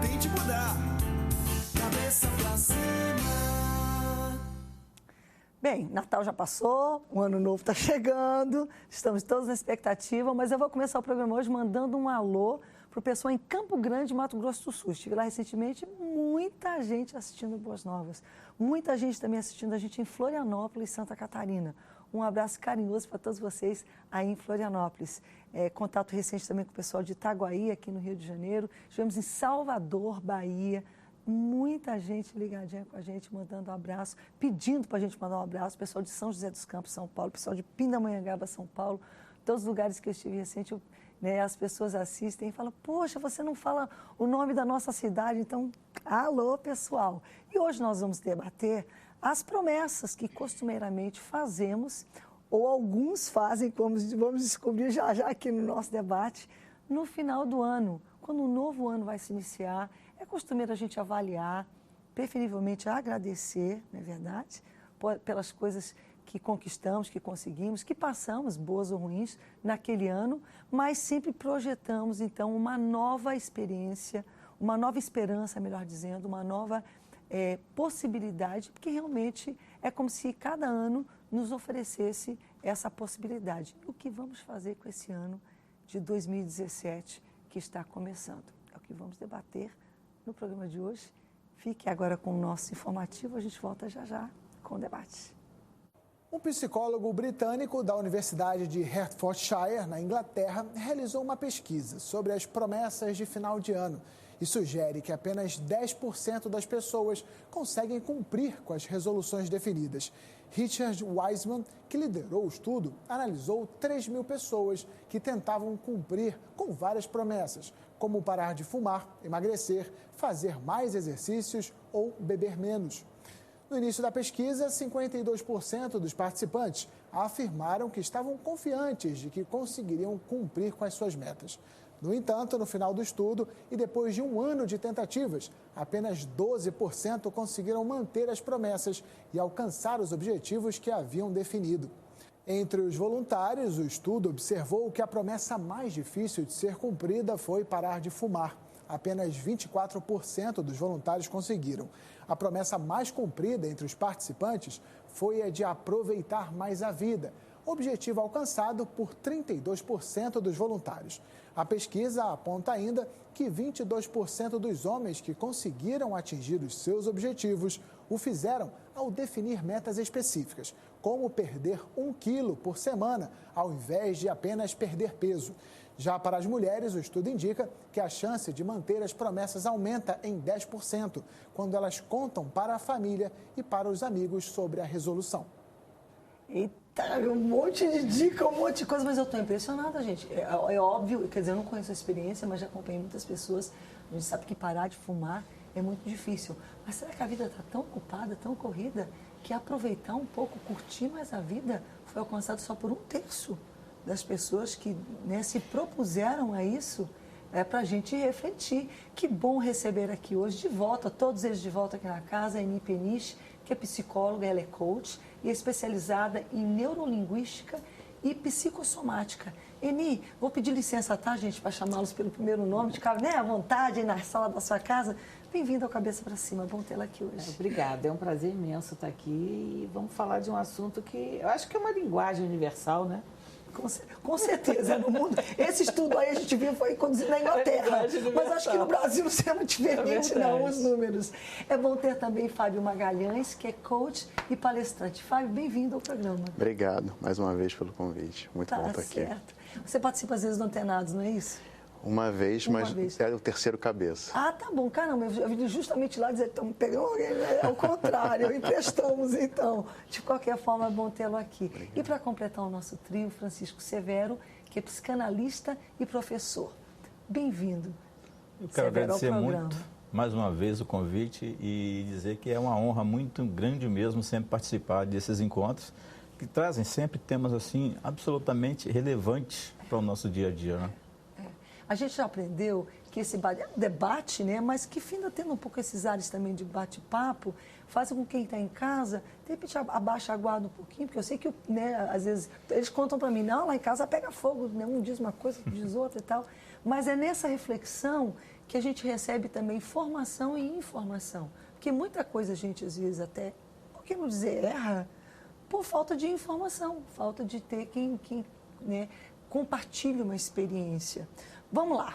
tente mudar. Cabeça pra cima. Bem, Natal já passou, o Ano Novo está chegando, estamos todos na expectativa, mas eu vou começar o programa hoje mandando um alô para o pessoal em Campo Grande, Mato Grosso do Sul. Estive lá recentemente, muita gente assistindo Boas Novas, muita gente também assistindo a gente em Florianópolis, Santa Catarina. Um abraço carinhoso para todos vocês aí em Florianópolis. Contato recente também com o pessoal de Itaguaí, aqui no Rio de Janeiro. Estivemos em Salvador, Bahia. Muita gente ligadinha com a gente, mandando um abraço, pedindo para a gente mandar um abraço. Pessoal de São José dos Campos, São Paulo, pessoal de Pindamonhangaba, São Paulo. Todos os lugares que eu estive recente, as pessoas assistem e falam, poxa, você não fala o nome da nossa cidade, então, alô, pessoal. E hoje nós vamos debater as promessas que costumeiramente fazemos, ou alguns fazem, como vamos descobrir já já aqui no nosso debate, no final do ano, quando o novo ano vai se iniciar. É costumeiro a gente avaliar, preferivelmente agradecer, não é verdade? Pelas coisas que conquistamos, que conseguimos, que passamos, boas ou ruins, naquele ano, mas sempre projetamos, então, uma nova experiência, uma nova esperança, melhor dizendo, uma nova possibilidade, porque realmente é como se cada ano nos oferecesse essa possibilidade. O que vamos fazer com esse ano de 2017 que está começando? É o que vamos debater no programa de hoje. Fique agora com o nosso informativo, a gente volta já já com o debate. Um psicólogo britânico da Universidade de Hertfordshire, na Inglaterra, realizou uma pesquisa sobre as promessas de final de ano e sugere que apenas 10% das pessoas conseguem cumprir com as resoluções definidas. Richard Wiseman, que liderou o estudo, analisou 3.000 pessoas que tentavam cumprir com várias promessas, como parar de fumar, emagrecer, fazer mais exercícios ou beber menos. No início da pesquisa, 52% dos participantes afirmaram que estavam confiantes de que conseguiriam cumprir com as suas metas. No entanto, no final do estudo, e depois de um ano de tentativas, apenas 12% conseguiram manter as promessas e alcançar os objetivos que haviam definido. Entre os voluntários, o estudo observou que a promessa mais difícil de ser cumprida foi parar de fumar. Apenas 24% dos voluntários conseguiram. A promessa mais cumprida entre os participantes foi a de aproveitar mais a vida, objetivo alcançado por 32% dos voluntários. A pesquisa aponta ainda que 22% dos homens que conseguiram atingir os seus objetivos o fizeram ao definir metas específicas, como perder 1 quilo por semana, ao invés de apenas perder peso. Já para as mulheres, o estudo indica que a chance de manter as promessas aumenta em 10%, quando elas contam para a família e para os amigos sobre a resolução. Eita, um monte de dica, um monte de coisa, mas eu estou impressionada, gente. É óbvio, quer dizer, eu não conheço a experiência, mas já acompanhei muitas pessoas. A gente sabe que parar de fumar é muito difícil. Mas será que a vida está tão ocupada, tão corrida, que aproveitar um pouco, curtir mais a vida, foi alcançado só por 1/3 das pessoas que se propuseram a isso? É para a gente refletir. Que bom receber aqui hoje de volta, todos eles de volta aqui na casa, a Eni Peniche, que é psicóloga, ela é coach e é especializada em neurolinguística e psicossomática. Eni, vou pedir licença, tá, gente, para chamá-los pelo primeiro nome, de cara, à vontade, aí na sala da sua casa. Bem-vindo ao Cabeça para Cima, bom tê-la aqui hoje. Obrigada, é um prazer imenso estar aqui e vamos falar de um assunto que eu acho que é uma linguagem universal, né? Com certeza, no mundo. Esse estudo aí a gente viu foi conduzido na Inglaterra, mas acho que no Brasil não será muito diferente, não, os números. É bom ter também Fábio Magalhães, que é coach e palestrante. Fábio, bem-vindo ao programa. Obrigado, mais uma vez, pelo convite. Muito bom estar aqui. Certo. Você participa às vezes do Antenados, não é isso? Uma vez, mas é o terceiro cabeça. Ah, tá bom. Caramba, eu vim justamente lá dizer, estamos pegando alguém, ao contrário, emprestamos então. De qualquer forma, é bom tê-lo aqui. Obrigado. E para completar o nosso trio, Francisco Severo, que é psicanalista e professor. Bem-vindo. Eu quero agradecer muito, mais uma vez, o convite e dizer que é uma honra muito grande mesmo sempre participar desses encontros, que trazem sempre temas assim absolutamente relevantes para o nosso dia a dia, né? A gente já aprendeu que esse é um debate, né? Mas que finda tendo um pouco esses ares também de bate-papo, faz com que quem está em casa, de repente abaixa a guarda um pouquinho, porque eu sei que, né, às vezes, eles contam para mim, não, lá em casa pega fogo, né? Um diz uma coisa, outro diz outra e tal. Mas é nessa reflexão que a gente recebe também formação e informação. Porque muita coisa a gente, às vezes, até, por que não dizer erra, por falta de informação, falta de ter quem né, compartilhe uma experiência. Vamos lá.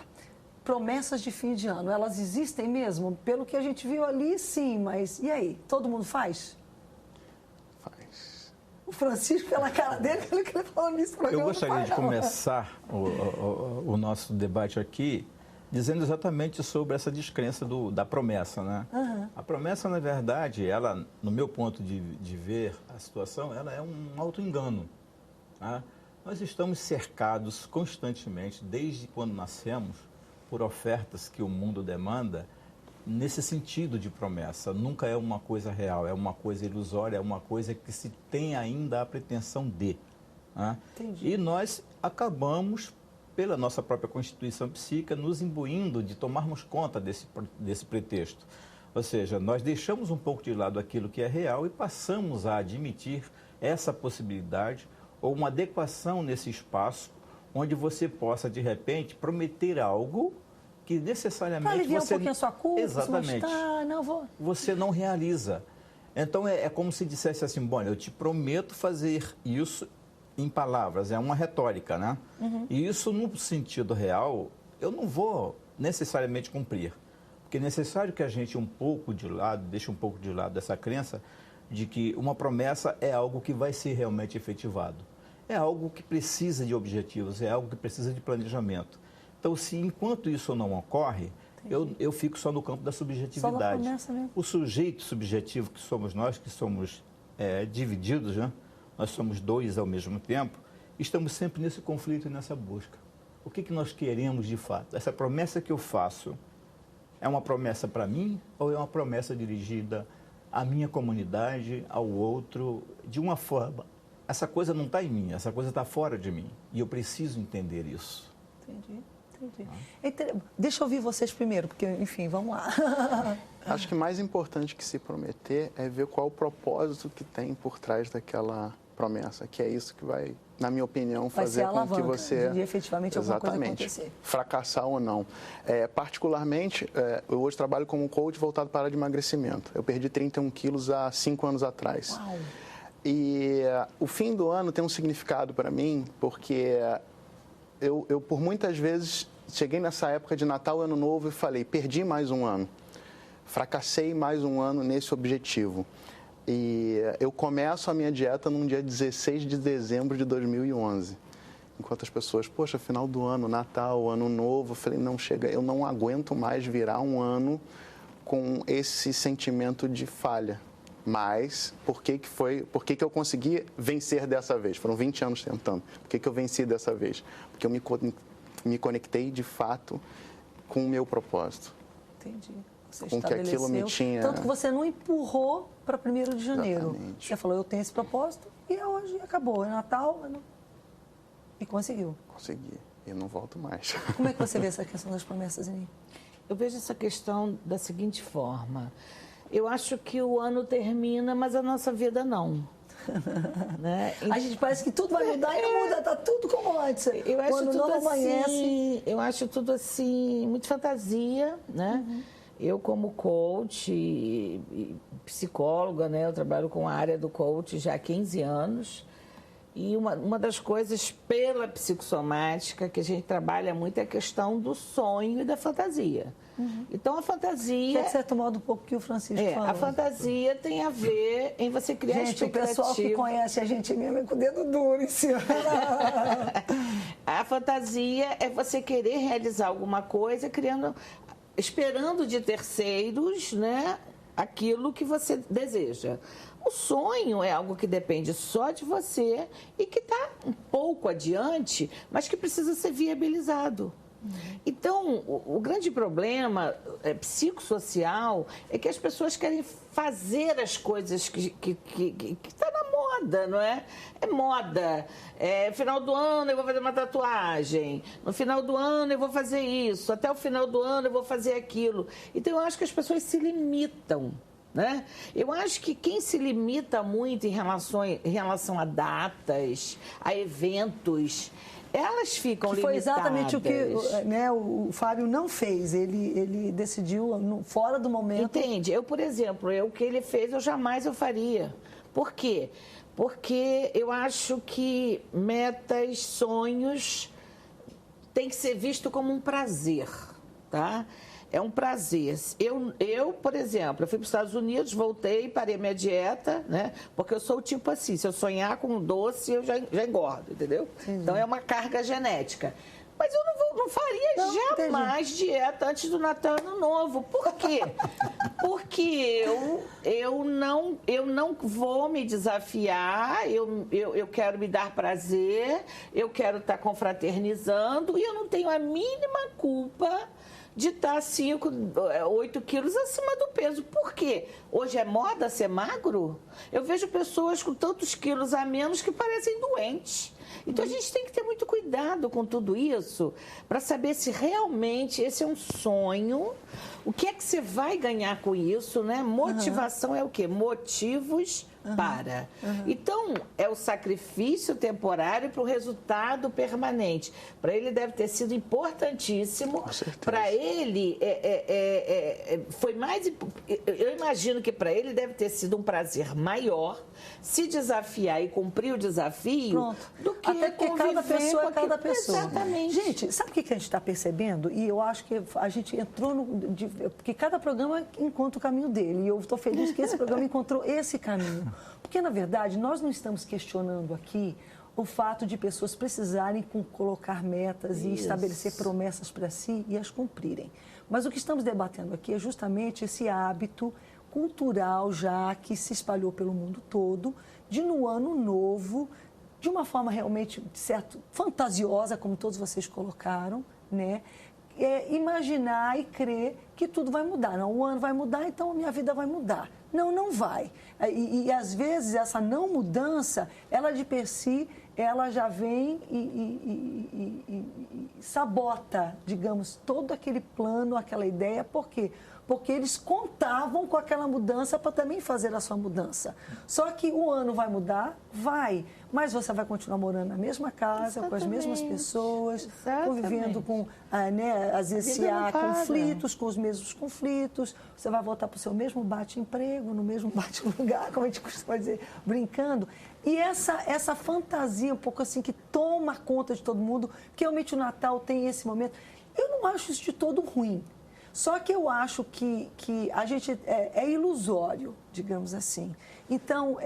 Promessas de fim de ano, elas existem mesmo? Pelo que a gente viu ali, sim, mas e aí? Todo mundo faz? Faz. O Francisco, pela cara dele, pelo que ele falou nisso, eu gostaria de começar o nosso debate aqui dizendo exatamente sobre essa descrença da promessa, né? Uhum. A promessa, na verdade, ela, no meu ponto de ver a situação, ela é um auto-engano. Tá? Nós estamos cercados constantemente, desde quando nascemos, por ofertas que o mundo demanda, nesse sentido de promessa. Nunca é uma coisa real, é uma coisa ilusória, é uma coisa que se tem ainda a pretensão de. Né? Entendi. E nós acabamos, pela nossa própria constituição psíquica, nos imbuindo de tomarmos conta desse pretexto. Ou seja, nós deixamos um pouco de lado aquilo que é real e passamos a admitir essa possibilidade ou uma adequação nesse espaço onde você possa, de repente, prometer algo que necessariamente para aliviar você... um pouquinho a sua culpa, exatamente. Você não realiza. Então, é como se dissesse assim, bom, eu te prometo fazer isso em palavras, é uma retórica, né? Uhum. E isso, no sentido real, eu não vou necessariamente cumprir. Porque é necessário que a gente deixe um pouco de lado essa crença de que uma promessa é algo que vai ser realmente efetivado. É algo que precisa de objetivos, é algo que precisa de planejamento. Então, se enquanto isso não ocorre, eu fico só no campo da subjetividade. Só na promessa mesmo. O sujeito subjetivo que somos nós, que somos divididos, né? Nós somos dois ao mesmo tempo, estamos sempre nesse conflito e nessa busca. O que nós queremos de fato? Essa promessa que eu faço é uma promessa para mim ou é uma promessa dirigida à minha comunidade, ao outro, de uma forma? Essa coisa não está em mim, essa coisa está fora de mim e eu preciso entender isso. Entendi. Deixa eu ouvir vocês primeiro, porque, enfim, vamos lá. Acho que mais importante que se prometer é ver qual o propósito que tem por trás daquela promessa, que é isso que vai, na minha opinião, fazer com que você... de efetivamente alguma coisa acontecer. Fracassar ou não. Particularmente, eu hoje trabalho como coach voltado para a área de emagrecimento. Eu perdi 31 quilos há 5 anos atrás. Uau. E o fim do ano tem um significado para mim, porque eu por muitas vezes cheguei nessa época de Natal e Ano Novo e falei, perdi mais um ano, fracassei mais um ano nesse objetivo. E eu começo a minha dieta num dia 16 de dezembro de 2011. Enquanto as pessoas, poxa, final do ano, Natal, Ano Novo, eu falei, não chega, eu não aguento mais virar um ano com esse sentimento de falha. Mas, por que eu consegui vencer dessa vez? Foram 20 anos tentando. Por que eu venci dessa vez? Porque eu me conectei, de fato, com o meu propósito. Entendi. Você com que aquilo me tinha... Tanto que você não empurrou para 1º de janeiro. Exatamente. Você falou, eu tenho esse propósito e é hoje, acabou. É Natal, e conseguiu. Consegui. E não volto mais. Como é que você vê essa questão das promessas, Eni? Eu vejo essa questão da seguinte forma. Eu acho que o ano termina, mas a nossa vida não. Né? A gente parece que tudo vai mudar e não muda, tá tudo como antes. Eu acho tudo assim, eu acho tudo assim, muito fantasia, né? Uhum. Eu como coach e psicóloga, né? Eu trabalho com a área do coach já há 15 anos. E uma das coisas pela psicossomática que a gente trabalha muito é a questão do sonho e da fantasia. Uhum. Então, a fantasia... De certo modo, um pouco que o Francisco falou. A fantasia tem a ver em você criar expectativa. O pessoal que conhece a gente mesmo é com o dedo duro em cima. A fantasia é você querer realizar alguma coisa esperando de terceiros, né, aquilo que você deseja. O sonho é algo que depende só de você e que está um pouco adiante, mas que precisa ser viabilizado. Então, o grande problema psicossocial é que as pessoas querem fazer as coisas que está na moda, não é? É moda. Final do ano eu vou fazer uma tatuagem. No final do ano eu vou fazer isso. Até o final do ano eu vou fazer aquilo. Então, eu acho que as pessoas se limitam. Né? Eu acho que quem se limita muito em relação a datas, a eventos, elas ficam que foi limitadas. exatamente o que, né, o Fábio não fez. Ele decidiu fora do momento. Entende? Eu, por exemplo, o que ele fez, eu jamais faria. Por quê? Porque eu acho que metas, sonhos, tem que ser visto como um prazer, tá? É um prazer. Eu, por exemplo, eu fui para os Estados Unidos, voltei, parei minha dieta, né? Porque eu sou o tipo assim, se eu sonhar com doce, eu já engordo, entendeu? Entendi. Então é uma carga genética. Mas eu não faria jamais dieta antes do Natal e Ano Novo. Por quê? Porque eu não vou me desafiar, eu quero me dar prazer, eu quero estar confraternizando e eu não tenho a mínima culpa de estar 5, 8 quilos acima do peso. Por quê? Hoje é moda ser magro? Eu vejo pessoas com tantos quilos a menos que parecem doentes. Então, a gente tem que ter muito cuidado com tudo isso para saber se realmente esse é um sonho. O que é que você vai ganhar com isso, né? Motivação é o quê? Motivos para. Então, é o sacrifício temporário para o resultado permanente. Para ele deve ter sido importantíssimo. Para ele, foi mais... Eu imagino que para ele deve ter sido um prazer maior se desafiar e cumprir o desafio do que até porque cada pessoa é cada pessoa. Exatamente. Gente, sabe o que a gente está percebendo? E eu acho que a gente entrou porque cada programa encontra o caminho dele. E eu estou feliz que esse programa encontrou esse caminho. Porque, na verdade, nós não estamos questionando aqui o fato de pessoas precisarem colocar metas e estabelecer promessas para si e as cumprirem. Mas o que estamos debatendo aqui é justamente esse hábito cultural já que se espalhou pelo mundo todo, de no ano novo, de uma forma realmente, certo, fantasiosa, como todos vocês colocaram, né? Imaginar e crer que tudo vai mudar. Não, o ano vai mudar, então a minha vida vai mudar. Não, não vai. E às vezes essa não mudança, ela de per si, ela já vem e sabota, digamos, todo aquele plano, aquela ideia. Por quê? Porque eles contavam com aquela mudança para também fazer a sua mudança. Só que o ano vai mudar? Vai. Mas você vai continuar morando na mesma casa, com as mesmas pessoas, convivendo com, às vezes, se há conflitos, com os mesmos conflitos. Você vai voltar para o seu mesmo bate-emprego, no mesmo bate-lugar, como a gente costuma dizer, brincando. E essa fantasia um pouco assim que toma conta de todo mundo, que realmente o Natal tem esse momento. Eu não acho isso de todo ruim. Só que eu acho que a gente é ilusório, digamos assim. Então,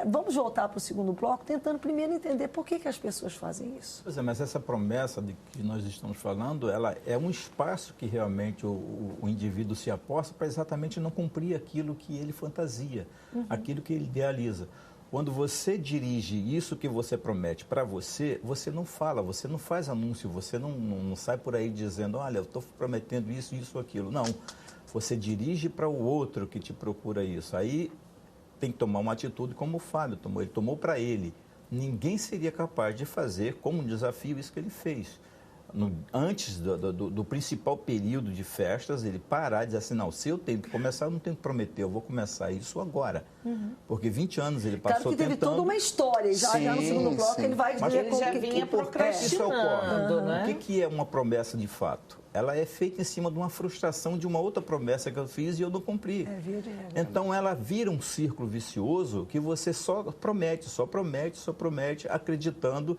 vamos voltar para o segundo bloco, tentando primeiro entender por que as pessoas fazem isso. Pois é, mas essa promessa de que nós estamos falando, ela é um espaço que realmente o indivíduo se aposta para exatamente não cumprir aquilo que ele fantasia, aquilo que ele idealiza. Quando você dirige isso que você promete para você, você não fala, você não faz anúncio, você não sai por aí dizendo, olha, eu estou prometendo isso, isso, aquilo. Não, você dirige para o outro que te procura isso. Aí tem que tomar uma atitude como o Fábio tomou, ele tomou para ele. Ninguém seria capaz de fazer como um desafio isso que ele fez. Antes do principal período de festas, ele parar e dizer assim, não, se eu tenho que começar, eu não tenho que prometer, eu vou começar isso agora. Porque 20 anos ele passou claro que teve tentando... toda uma história, já no segundo bloco ele vai dizer ele já vinha procrastinando, né? O que é uma promessa de fato? Ela é feita em cima de uma frustração de uma outra promessa que eu fiz e eu não cumpri. Então ela vira um círculo vicioso que você só promete, acreditando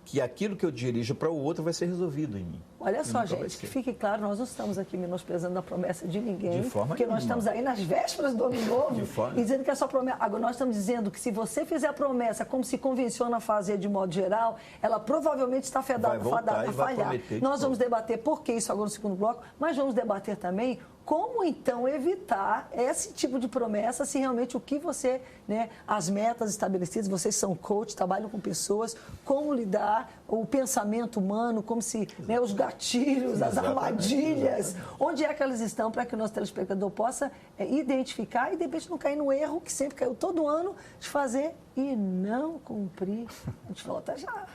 que aquilo que eu dirijo para o outro vai ser resolvido em mim. Olha só, gente, que fique claro, nós não estamos aqui menosprezando a promessa de ninguém, de forma porque nenhuma. Nós estamos aí nas vésperas do Ano Novo e dizendo que é só promessa. Agora, nós estamos dizendo que se você fizer a promessa como se convenciona a fazer de modo geral, ela provavelmente está fadada a falhar. Nós vamos debater por que isso agora no segundo bloco, mas vamos debater também como, então, evitar esse tipo de promessa se realmente o que você, as metas estabelecidas, vocês são coach, trabalham com pessoas, como lidar, o pensamento humano, como se, os gatilhos, as armadilhas, onde é que elas estão para que o nosso telespectador possa identificar e, de repente, não cair no erro que sempre caiu todo ano de fazer e não cumprir. A gente volta já.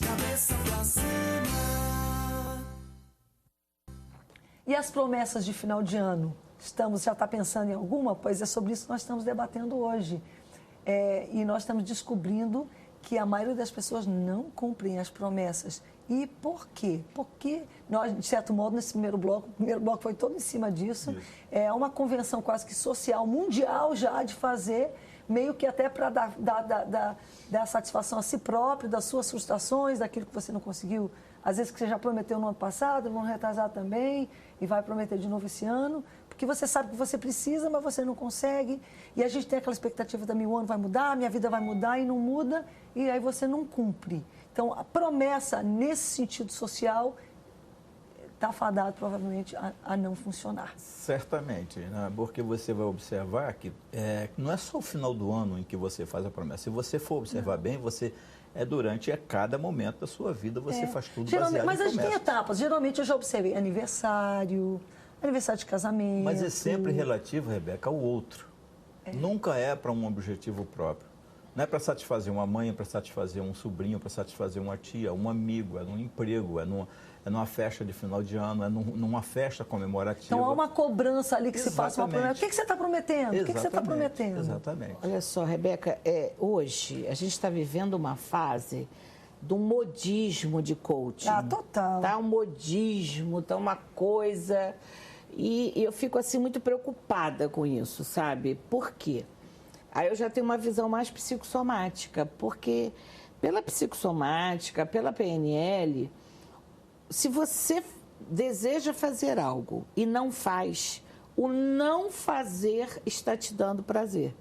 Cabeça pra cima. E as promessas de final de ano? Já está pensando em alguma? Pois é sobre isso que nós estamos debatendo hoje. E nós estamos descobrindo que a maioria das pessoas não cumprem as promessas. E por quê? Porque nós, de certo modo, nesse primeiro bloco, o primeiro bloco foi todo em cima disso, é uma convenção quase que social, mundial já, de fazer, meio que até para dar satisfação a si próprio, das suas frustrações, daquilo que você não conseguiu, às vezes que você já prometeu no ano passado, no ano retrasado também, e vai prometer de novo esse ano, porque você sabe que você precisa, mas você não consegue, e a gente tem aquela expectativa da meu ano vai mudar, minha vida vai mudar, e não muda, e aí você não cumpre. Então, a promessa, nesse sentido social, está fadada provavelmente a não funcionar. Certamente, né? Porque você vai observar que não é só o final do ano em que você faz a promessa. Se você for observar bem, você durante cada momento da sua vida, você faz tudo baseado em promessas. Mas a gente tem etapas. Geralmente eu já observei aniversário de casamento. Mas é sempre relativo, Rebeca, ao outro. Nunca é para um objetivo próprio. Não é para satisfazer uma mãe, é para satisfazer um sobrinho, para satisfazer uma tia, um amigo, é num emprego, é numa festa de final de ano, é numa festa comemorativa. Então há uma cobrança ali que se passa uma promessa. O que você está prometendo? O que você está prometendo? Exatamente. Olha só, Rebeca, hoje a gente está vivendo uma fase do modismo de coaching. Ah, total. Tá um modismo, tá uma coisa... E eu fico assim muito preocupada com isso, sabe? Por quê? Aí eu já tenho uma visão mais psicossomática, porque pela psicossomática, pela PNL, se você deseja fazer algo e não faz, o não fazer está te dando prazer.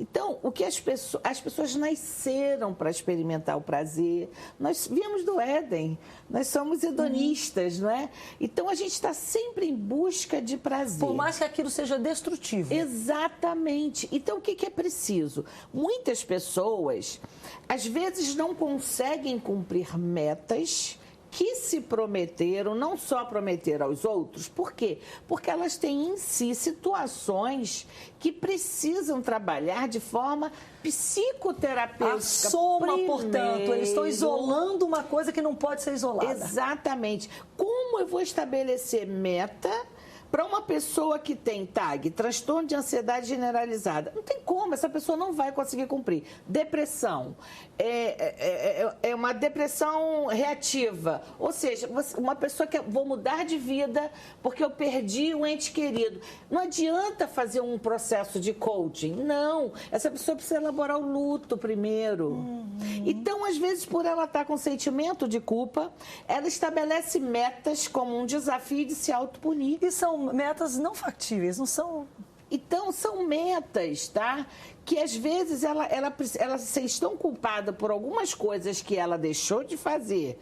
Então, o que as pessoas nasceram para experimentar o prazer. Nós viemos do Éden, nós somos hedonistas, não é? Então, a gente está sempre em busca de prazer. Por mais que aquilo seja destrutivo. Exatamente. Então, o que é preciso? Muitas pessoas, às vezes, não conseguem cumprir metas que se prometeram, não só prometer aos outros, por quê? Porque elas têm em si situações que precisam trabalhar de forma psicoterapêutica. A soma, primeiro. Portanto, eles estão isolando uma coisa que não pode ser isolada. Exatamente. Como eu vou estabelecer meta para uma pessoa que tem TAG, transtorno de ansiedade generalizada? Não tem como, essa pessoa não vai conseguir cumprir. Depressão, é uma depressão reativa, ou seja, uma pessoa que vou mudar de vida porque eu perdi um ente querido. Não adianta fazer um processo de coaching, não. Essa pessoa precisa elaborar o luto primeiro. Então, às vezes, por ela estar com sentimento de culpa, ela estabelece metas como um desafio de se autopunir. E são metas não factíveis, não são... Então, são metas, tá? Que às vezes ela se estão culpada por algumas coisas que ela deixou de fazer,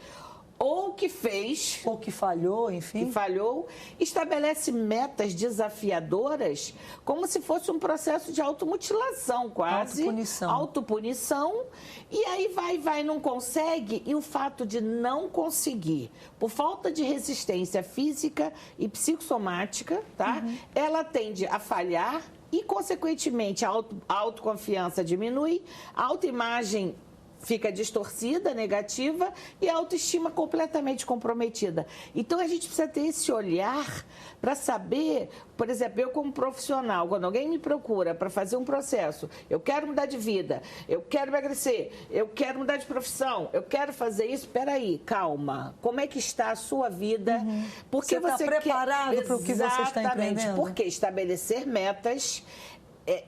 ou que fez... Ou que falhou, enfim. Que falhou, estabelece metas desafiadoras como se fosse um processo de automutilação, quase. Autopunição. Autopunição. E aí vai, não consegue. E o fato de não conseguir, por falta de resistência física e psicossomática, tá? Ela tende a falhar e, consequentemente, a autoconfiança diminui, a autoimagem fica distorcida, negativa, e a autoestima completamente comprometida. Então, a gente precisa ter esse olhar para saber, por exemplo, eu como profissional, quando alguém me procura para fazer um processo, eu quero mudar de vida, eu quero emagrecer, eu quero mudar de profissão, eu quero fazer isso, espera aí, calma, como é que está a sua vida? Porque você está preparado para o que você está empreendendo? Exatamente, porque estabelecer metas...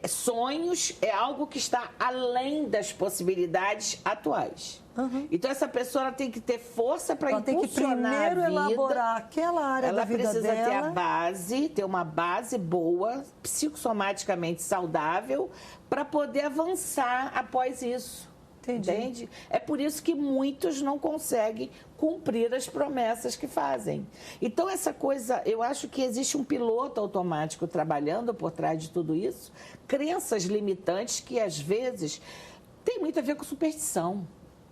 sonhos é algo que está além das possibilidades atuais. Então, essa pessoa ela tem que ter força para impulsionar tem que primeiro a vida. Elaborar aquela área da vida dela. Ela precisa ter uma base boa, psicossomaticamente saudável, para poder avançar após isso. Entende? É por isso que muitos não conseguem cumprir as promessas que fazem. Então, essa coisa, eu acho que existe um piloto automático trabalhando por trás de tudo isso, crenças limitantes que, às vezes, tem muito a ver com superstição.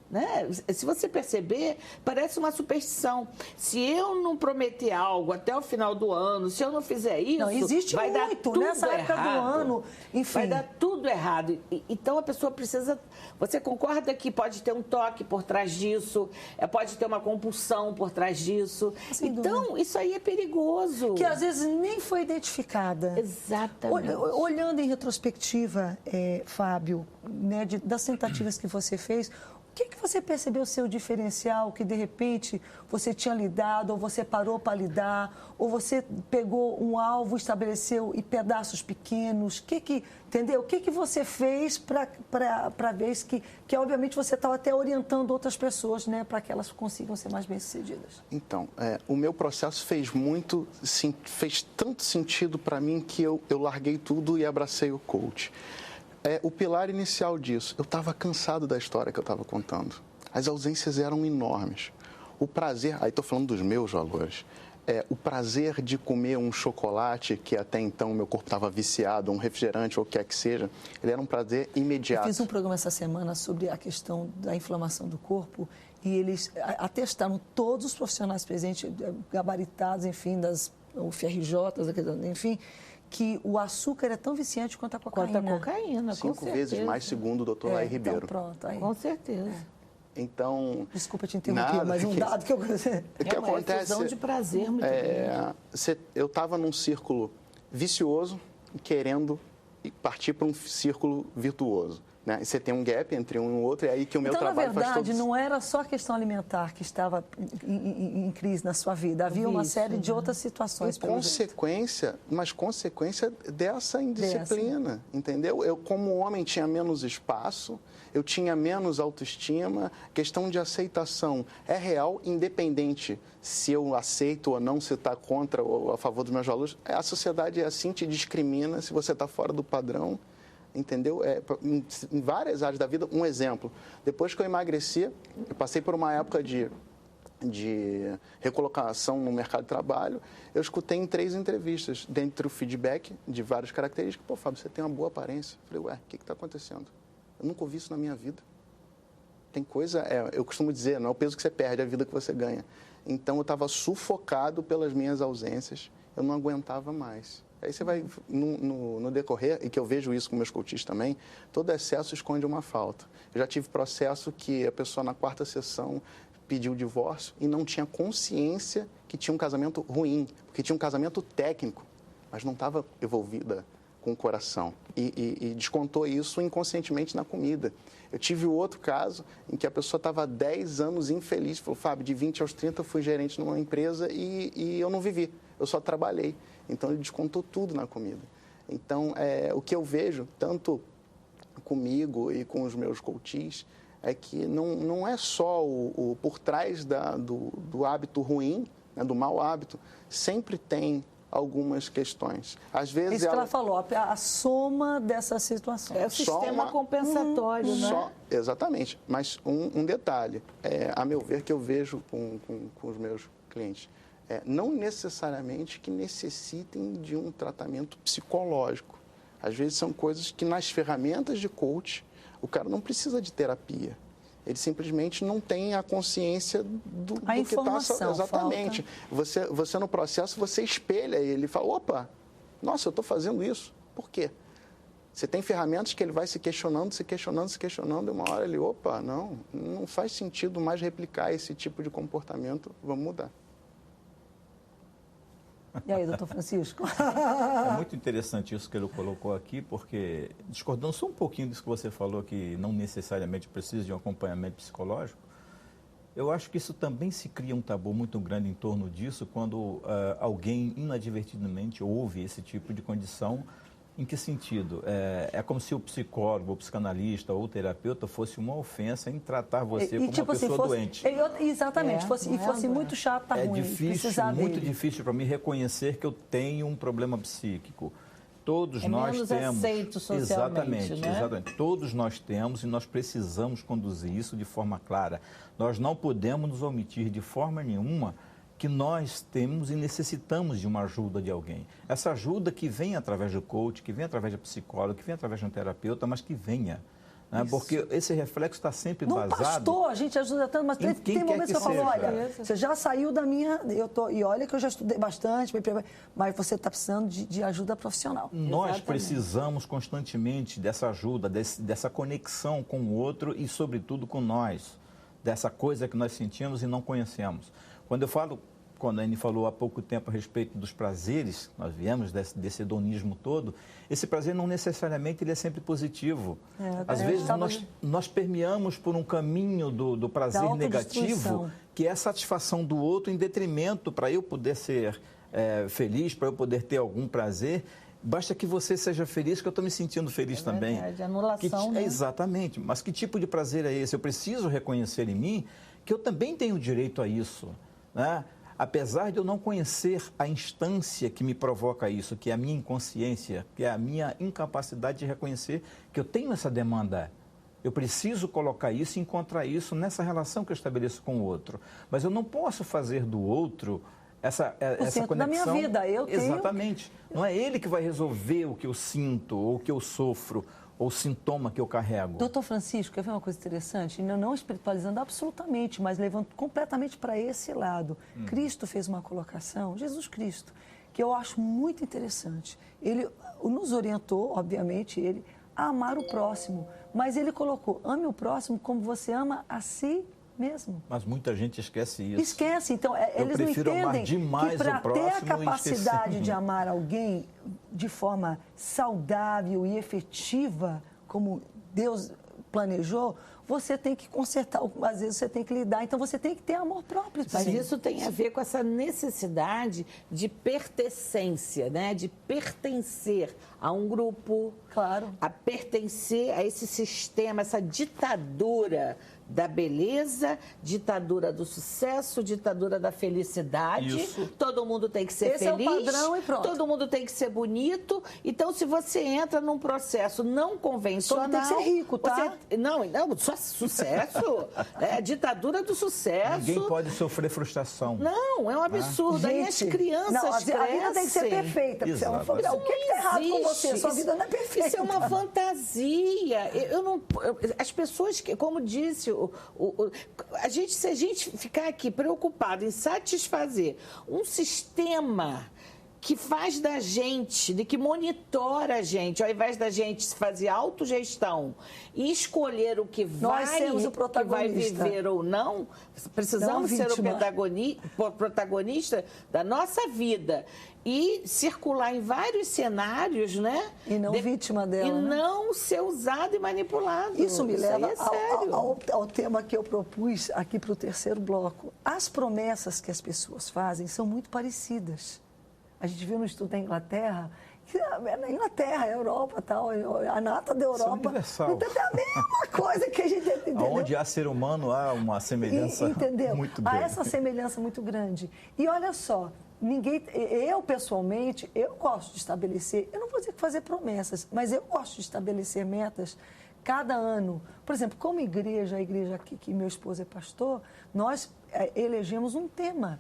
Né? Se você perceber, parece uma superstição. Se eu não prometer algo até o final do ano, se eu não fizer isso, não, existe vai muito, dar tudo nessa época errado. do ano, enfim. Vai dar tudo errado. Então a pessoa precisa... Você concorda que pode ter um toque por trás disso, pode ter uma compulsão por trás disso. Sem então, dúvida. isso aí é perigoso. Que às vezes nem foi identificada. Exatamente. Olhando em retrospectiva, Fábio, né, das tentativas que você fez, o que você percebeu seu diferencial, que de repente você tinha lidado, ou você parou para lidar, ou você pegou um alvo, estabeleceu em pedaços pequenos? Entendeu? O que você fez para ver que obviamente você estava até orientando outras pessoas, né, para que elas consigam ser mais bem-sucedidas? Então, o meu processo fez tanto sentido para mim que eu larguei tudo e abracei o coach. O pilar inicial disso, eu estava cansado da história que eu estava contando. As ausências eram enormes. O prazer, aí estou falando dos meus valores, o prazer de comer um chocolate, que até então meu corpo estava viciado, um refrigerante ou o que quer que seja, ele era um prazer imediato. Eu fiz um programa essa semana sobre a questão da inflamação do corpo e eles atestaram todos os profissionais presentes, gabaritados, enfim, das UFRJs, enfim, que o açúcar é tão viciante quanto a cocaína. Quanto a cocaína, com 5 vezes mais, segundo o doutor Laí Ribeiro. Então, pronto, aí. Com certeza. Então... Desculpa te interromper, mas um dado que eu... O que uma acontece... efusão de prazer muito grande. Eu estava num círculo vicioso, querendo partir para um círculo virtuoso. Né? E você tem um gap entre um e o outro, e aí que o meu trabalho faz todo... Então, na verdade, não era só a questão alimentar que estava em crise na sua vida. Havia uma série de outras situações. Consequência dessa indisciplina, entendeu? Eu, como homem, tinha menos espaço, eu tinha menos autoestima. Questão de aceitação é real, independente se eu aceito ou não, se está contra ou a favor dos meus valores. A sociedade é assim, te discrimina se você está fora do padrão. Entendeu? Em várias áreas da vida. Um exemplo, depois que eu emagreci, eu passei por uma época de recolocação no mercado de trabalho, eu escutei em 3 entrevistas, dentro do feedback de várias características, pô, Fábio, você tem uma boa aparência. Eu falei, o que está acontecendo? Eu nunca ouvi isso na minha vida. Tem coisa, eu costumo dizer, não é o peso que você perde, é a vida que você ganha. Então, eu estava sufocado pelas minhas ausências, eu não aguentava mais. Aí você vai, no decorrer, e que eu vejo isso com meus coaches também, todo excesso esconde uma falta. Eu já tive processo que a pessoa na 4ª sessão pediu o divórcio e não tinha consciência que tinha um casamento ruim, porque tinha um casamento técnico, mas não estava envolvida com o coração. E descontou isso inconscientemente na comida. Eu tive o outro caso em que a pessoa estava há 10 anos infeliz, falou, Fábio, de 20 aos 30 eu fui gerente numa empresa e eu não vivi, eu só trabalhei. Então, ele descontou tudo na comida. Então, o que eu vejo, tanto comigo e com os meus coaches, é que não é só por trás do hábito ruim, né, do mau hábito, sempre tem algumas questões. Às vezes isso que ela falou, a soma dessas situações. É o sistema compensatório, né? Exatamente. Mas um detalhe, a meu ver, que eu vejo com os meus clientes, não necessariamente que necessitem de um tratamento psicológico. Às vezes são coisas que nas ferramentas de coach, o cara não precisa de terapia. Ele simplesmente não tem a consciência do que está... Exatamente. Você no processo, você espelha ele e fala, opa, nossa, eu estou fazendo isso. Por quê? Você tem ferramentas que ele vai se questionando, e uma hora ele, opa, não faz sentido mais replicar esse tipo de comportamento, vamos mudar. E aí, doutor Francisco? É muito interessante isso que ele colocou aqui, porque, discordando só um pouquinho disso que você falou, que não necessariamente precisa de um acompanhamento psicológico, eu acho que isso também se cria um tabu muito grande em torno disso quando alguém inadvertidamente ouve esse tipo de condição. Em que sentido? É como se o psicólogo, o psicanalista ou o terapeuta fosse uma ofensa em tratar você como uma pessoa doente. Exatamente, fosse muito chato, tá ruim. Muito difícil para mim reconhecer que eu tenho um problema psíquico. Todos nós temos. Menos aceito socialmente, exatamente. Todos nós temos e nós precisamos conduzir isso de forma clara. Nós não podemos nos omitir de forma nenhuma que nós temos e necessitamos de uma ajuda de alguém. Essa ajuda que vem através do coach, que vem através do psicólogo, que vem através de um terapeuta, mas que venha. Né? Porque esse reflexo está sempre no basado... pastor, a gente ajuda tanto, mas tem momentos que eu falo, olha, você já saiu da minha... E olha que eu já estudei bastante, mas você está precisando de ajuda profissional. Nós precisamos constantemente dessa ajuda, dessa conexão com o outro e, sobretudo, com nós. Dessa coisa que nós sentimos e não conhecemos. Quando a Anne falou há pouco tempo a respeito dos prazeres, nós viemos desse hedonismo todo, esse prazer não necessariamente ele é sempre positivo. Às vezes nós permeamos por um caminho do prazer negativo, que é a satisfação do outro em detrimento para eu poder ser feliz, para eu poder ter algum prazer. Basta que você seja feliz, que eu estou me sentindo feliz também. De anulação, né? Exatamente. Mas que tipo de prazer é esse? Eu preciso reconhecer em mim que eu também tenho direito a isso, né? Apesar de eu não conhecer a instância que me provoca isso, que é a minha inconsciência, que é a minha incapacidade de reconhecer que eu tenho essa demanda. Eu preciso colocar isso e encontrar isso nessa relação que eu estabeleço com o outro. Mas eu não posso fazer do outro essa conexão. Da minha vida, eu tenho... Exatamente. Não é ele que vai resolver o que eu sinto, ou o que eu sofro, ou o sintoma que eu carrego. Doutor Francisco, quer ver uma coisa interessante? Não espiritualizando absolutamente, mas levando completamente para esse lado. Cristo fez uma colocação, Jesus Cristo, que eu acho muito interessante. Ele nos orientou, obviamente, a amar o próximo, mas ele colocou, ame o próximo como você ama a si mesmo. Mas muita gente esquece isso. Esquece. Então, eles não entendem que para ter a capacidade de amar alguém de forma saudável e efetiva, como Deus planejou, você tem que consertar, às vezes você tem que lidar, então você tem que ter amor próprio. Mas isso tem a ver com essa necessidade de pertencência, né? De pertencer a um grupo, claro, a pertencer a esse sistema, essa ditadura da beleza, ditadura do sucesso, ditadura da felicidade. Isso. Todo mundo tem que ser Esse feliz, é o padrão e pronto. Todo mundo tem que ser bonito. Então, se você entra num processo não convencional... Todo tem que ser rico, tá? Não, só sucesso. É ditadura do sucesso. Ninguém pode sofrer frustração. Não, é um absurdo. Aí as crianças crescem. A vida tem que ser perfeita. O que está errado com você? Sua vida não é perfeita. Isso é uma fantasia. As pessoas, como disse... se a gente ficar aqui preocupado em satisfazer um sistema que faz da gente, que monitora a gente, ao invés da gente fazer autogestão e escolher o que vai viver ou não, precisamos ser o protagonista da nossa vida e circular em vários cenários, né? E não vítima dela. E não ser usado e manipulado. Isso me leva ao tema que eu propus aqui para o terceiro bloco. As promessas que as pessoas fazem são muito parecidas. A gente viu no estudo da Inglaterra, na Inglaterra, Europa, tal, a nata da Europa. Então é a mesma coisa que a gente entendeu. Onde há ser humano, há uma semelhança muito grande. Há essa semelhança muito grande. E olha só, eu pessoalmente, eu gosto de estabelecer, eu não vou dizer que fazer promessas, mas eu gosto de estabelecer metas cada ano. Por exemplo, como igreja, a igreja aqui, que meu esposo é pastor, nós elegemos um tema.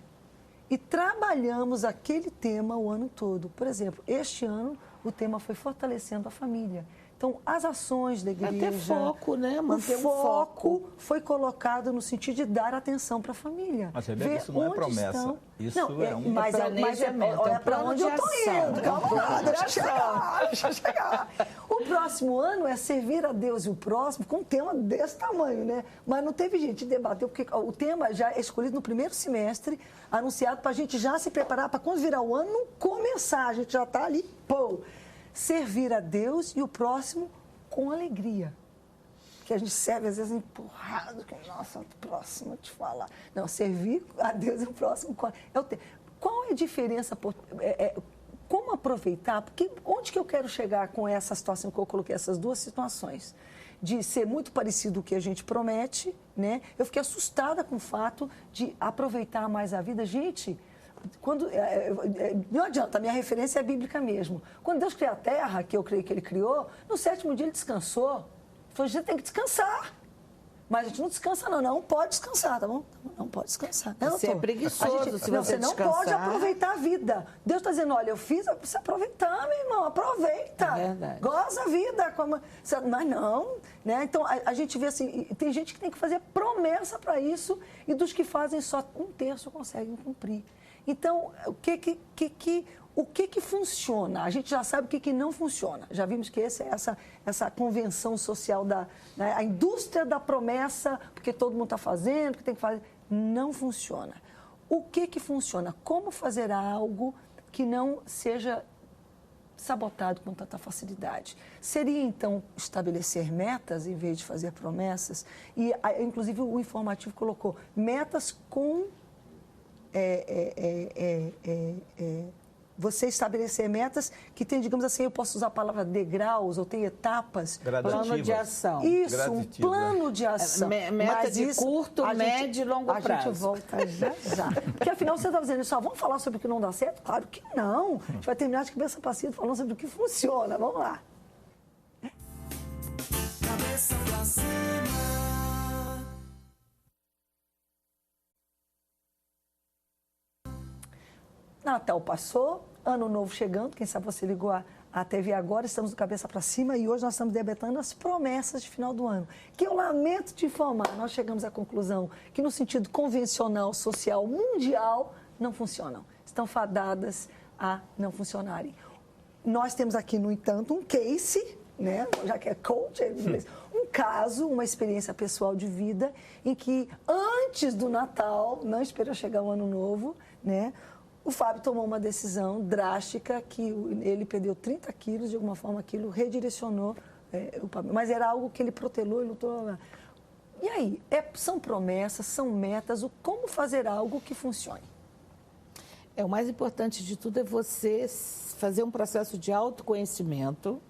E trabalhamos aquele tema o ano todo. Por exemplo, este ano o tema foi fortalecendo a família. Então, as ações da igreja... Manter foco, né? Manter o foco foi colocado no sentido de dar atenção para a família. Mas, Rebeca, isso não é promessa. Isso é um planejamento. Olha para onde eu estou indo. Calma, deixa eu chegar. O próximo ano é servir a Deus e o próximo com um tema desse tamanho, né? Mas não teve gente que debateu, porque o tema já é escolhido no primeiro semestre, anunciado para a gente já se preparar para quando virar o ano não começar. A gente já está ali, pô. Servir a Deus e o próximo com alegria. Que a gente serve, às vezes, empurrado. Nossa, o próximo, te falar. Não, servir a Deus e o próximo com alegria. Qual é a diferença? Como aproveitar? Porque onde que eu quero chegar com essa situação que eu coloquei, essas duas situações? De ser muito parecido com o que a gente promete, né? Eu fiquei assustada com o fato de aproveitar mais a vida. Gente... não adianta, a minha referência é bíblica mesmo. Quando Deus criou a terra, que eu creio que Ele criou, no sétimo dia Ele descansou. Ele falou, você tem que descansar. Mas a gente não descansa, não. Não pode descansar, tá bom? Não pode descansar. Você é preguiçoso se você não descansar. pode aproveitar a vida. Deus está dizendo, olha, eu fiz, você aproveitar, meu irmão, aproveita. É verdade. Goza a vida. Mas não, né? Então, a gente vê assim, tem gente que tem que fazer promessa para isso e dos que fazem só 1/3 conseguem cumprir. Então, o que funciona? A gente já sabe o que não funciona. Já vimos que essa convenção social, né, a indústria da promessa, porque todo mundo está fazendo, que tem que fazer, não funciona. O que funciona? Como fazer algo que não seja sabotado com tanta facilidade? Seria, então, estabelecer metas em vez de fazer promessas? E, inclusive, o informativo colocou metas com... você estabelecer metas que tem, digamos assim, eu posso usar a palavra degraus, ou tem etapas. Plano de ação. Isso, um plano de ação. Meta de curto, médio e longo prazo. A gente volta já. Porque afinal você está dizendo só, vamos falar sobre o que não dá certo? Claro que não. A gente vai terminar de cabeça para cima falando sobre o que funciona. Vamos lá. Cabeça pra cima. Natal passou, Ano Novo chegando, quem sabe você ligou a TV agora, estamos de cabeça para cima e hoje nós estamos debatendo as promessas de final do ano. Que eu lamento te informar, nós chegamos à conclusão que no sentido convencional, social, mundial, não funcionam. Estão fadadas a não funcionarem. Nós temos aqui, no entanto, um case, né? Já que é coach, um caso, uma experiência pessoal de vida em que antes do Natal, não esperou chegar o Ano Novo, né? O Fábio tomou uma decisão drástica que ele perdeu 30 quilos, de alguma forma aquilo redirecionou o papel. Mas era algo que ele protelou e lutou. E aí? São promessas, são metas, como fazer algo que funcione? O mais importante de tudo é você fazer um processo de autoconhecimento,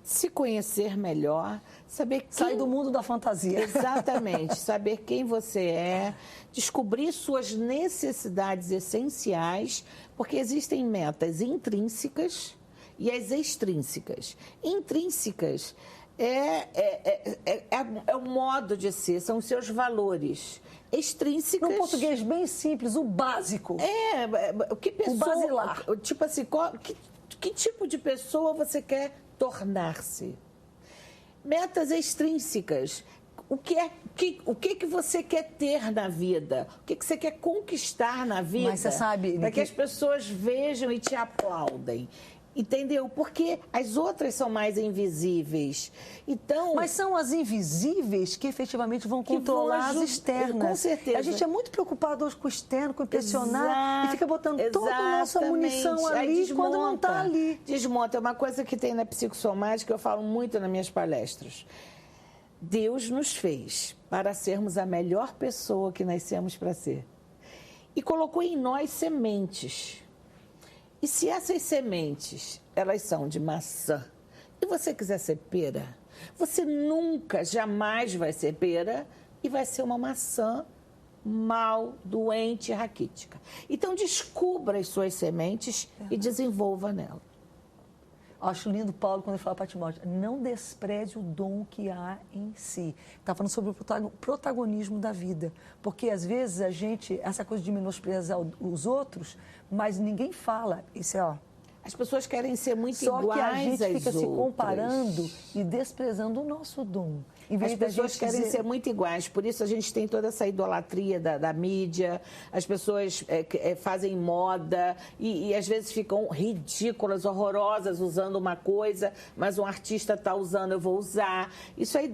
se conhecer melhor, saber sair do mundo da fantasia. Exatamente, saber quem você é, descobrir suas necessidades essenciais, porque existem metas intrínsecas e as extrínsecas. Intrínsecas é o modo de ser, são os seus valores. Extrínsecas... Num português bem simples, o básico. O que pessoa... O basilar. Tipo assim, que tipo de pessoa você quer tornar-se? Metas extrínsecas. O que você quer ter na vida? O que você quer conquistar na vida? Mas você sabe... Para que as pessoas vejam e te aplaudem. Entendeu? Porque as outras são mais invisíveis. Então, mas são as invisíveis que efetivamente vão controlar as externas. Com certeza. A gente é muito preocupado hoje com o externo, com impressionar, e fica botando toda a nossa munição ali quando não está ali. Desmonta. É uma coisa que tem na psicossomática, eu falo muito nas minhas palestras. Deus nos fez para sermos a melhor pessoa que nascemos para ser. E colocou em nós sementes. E se essas sementes, elas são de maçã, e você quiser ser pera, você nunca, jamais vai ser pera e vai ser uma maçã mal, doente, raquítica. Então, descubra as suas sementes e desenvolva nela. Acho lindo Paulo quando ele fala para Timóteo, não despreze o dom que há em si. Está falando sobre o protagonismo da vida. Porque, às vezes, a gente, essa coisa de menosprezar os outros, mas ninguém fala. Isso é, As pessoas querem ser muito só iguais às outras. Só que a gente fica se outras. comparando e desprezando o nosso dom. As pessoas querem ser muito iguais, por isso a gente tem toda essa idolatria da mídia, as pessoas fazem moda e às vezes ficam ridículas, horrorosas usando uma coisa, mas um artista está usando, eu vou usar. Isso aí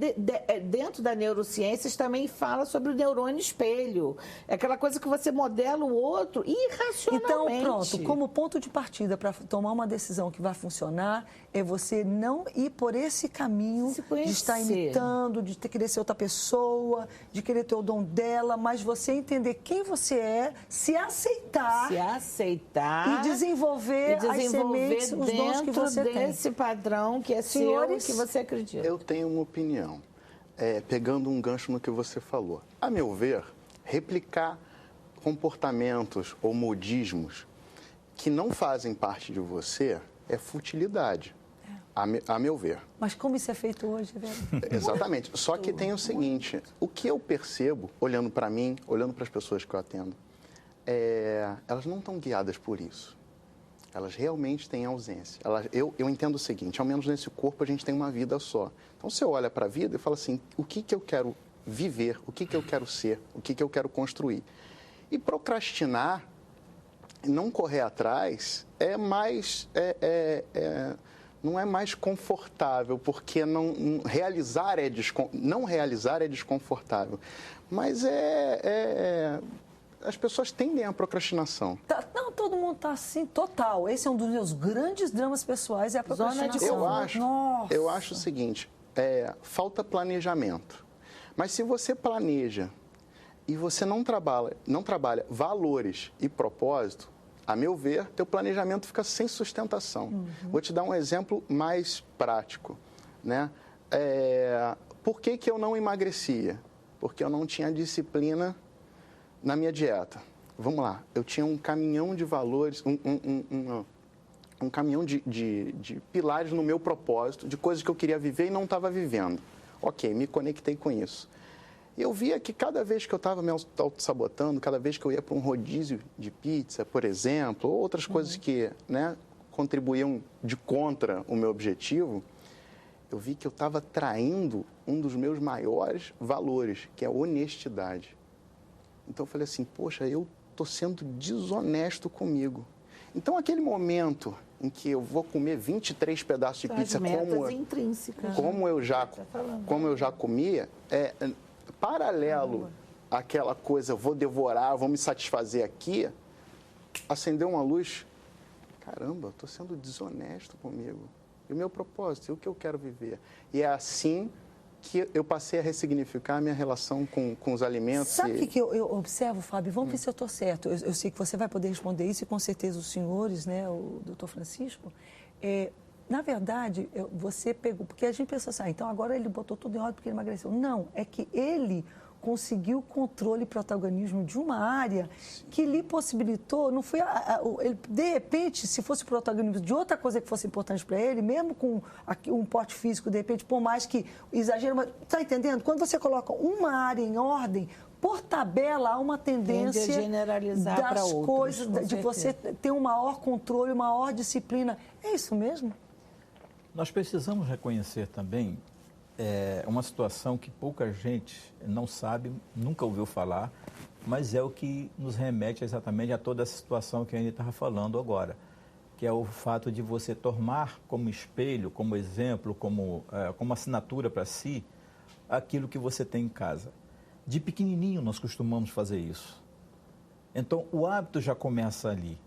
dentro da neurociências também fala sobre o neurônio espelho, é aquela coisa que você modela o outro irracionalmente. Então, pronto, como ponto de partida para tomar uma decisão que vai funcionar, é você não ir por esse caminho de estar imitando, de querer ser outra pessoa, de querer ter o dom dela, mas você entender quem você é, se aceitar e desenvolver as sementes, os dons que você tem. Dentro desse padrão que é seu e que você acredita. Eu tenho uma opinião, pegando um gancho no que você falou. A meu ver, replicar comportamentos ou modismos que não fazem parte de você é futilidade. a meu ver. Mas como isso é feito hoje, velho? Exatamente. Só que tem o seguinte, o que eu percebo, olhando para mim, olhando para as pessoas que eu atendo, elas não estão guiadas por isso. Elas realmente têm ausência. Eu entendo o seguinte, ao menos nesse corpo a gente tem uma vida só. Então você olha para a vida e fala assim, o que eu quero viver, o que eu quero ser, o que eu quero construir. E procrastinar, não correr atrás, não é mais confortável, porque não realizar é desconfortável. Mas as pessoas tendem à procrastinação. Não, todo mundo está assim, total. Esse é um dos meus grandes dramas pessoais, é a procrastinação. Eu acho o seguinte, falta planejamento. Mas se você planeja e você não trabalha valores e propósito, a meu ver, teu planejamento fica sem sustentação. Vou te dar um exemplo mais prático, né? Por que eu não emagrecia? Porque eu não tinha disciplina na minha dieta. Vamos lá, eu tinha um caminhão de valores, um caminhão de pilares no meu propósito, de coisas que eu queria viver e não estava vivendo. Ok, me conectei com isso. Eu via que cada vez que eu estava me auto-sabotando, cada vez que eu ia para um rodízio de pizza, por exemplo, ou outras coisas que, né, contribuíam de contra o meu objetivo, eu vi que eu estava traindo um dos meus maiores valores, que é a honestidade. Então eu falei assim, poxa, eu estou sendo desonesto comigo. Então aquele momento em que eu vou comer 23 pedaços de pizza como eu já comia, paralelo àquela coisa, vou devorar, vou me satisfazer aqui, acendeu uma luz, caramba, eu estou sendo desonesto comigo. E o meu propósito, e o que eu quero viver? E é assim que eu passei a ressignificar a minha relação com os alimentos. Sabe o que eu observo, Fábio? Vamos ver se eu estou certo. Eu sei que você vai poder responder isso e com certeza os senhores, né, o doutor Francisco. Na verdade, você pegou... Porque a gente pensou assim, então agora ele botou tudo em ordem porque ele emagreceu. Não, é que ele conseguiu controle e protagonismo de uma área que lhe possibilitou, não foi ele, de repente, se fosse o protagonismo de outra coisa que fosse importante para ele, mesmo com um porte físico, de repente, por mais que exagero, mas está entendendo? Quando você coloca uma área em ordem, por tabela há uma tendência de generalizar para outros, coisas, de você ter um maior controle, uma maior disciplina. É isso mesmo? Nós precisamos reconhecer também uma situação que pouca gente não sabe, nunca ouviu falar, mas é o que nos remete exatamente a toda essa situação que a gente estava falando agora, que é o fato de você tomar como espelho, como exemplo, como assinatura para si, aquilo que você tem em casa. De pequenininho nós costumamos fazer isso. Então, o hábito já começa ali.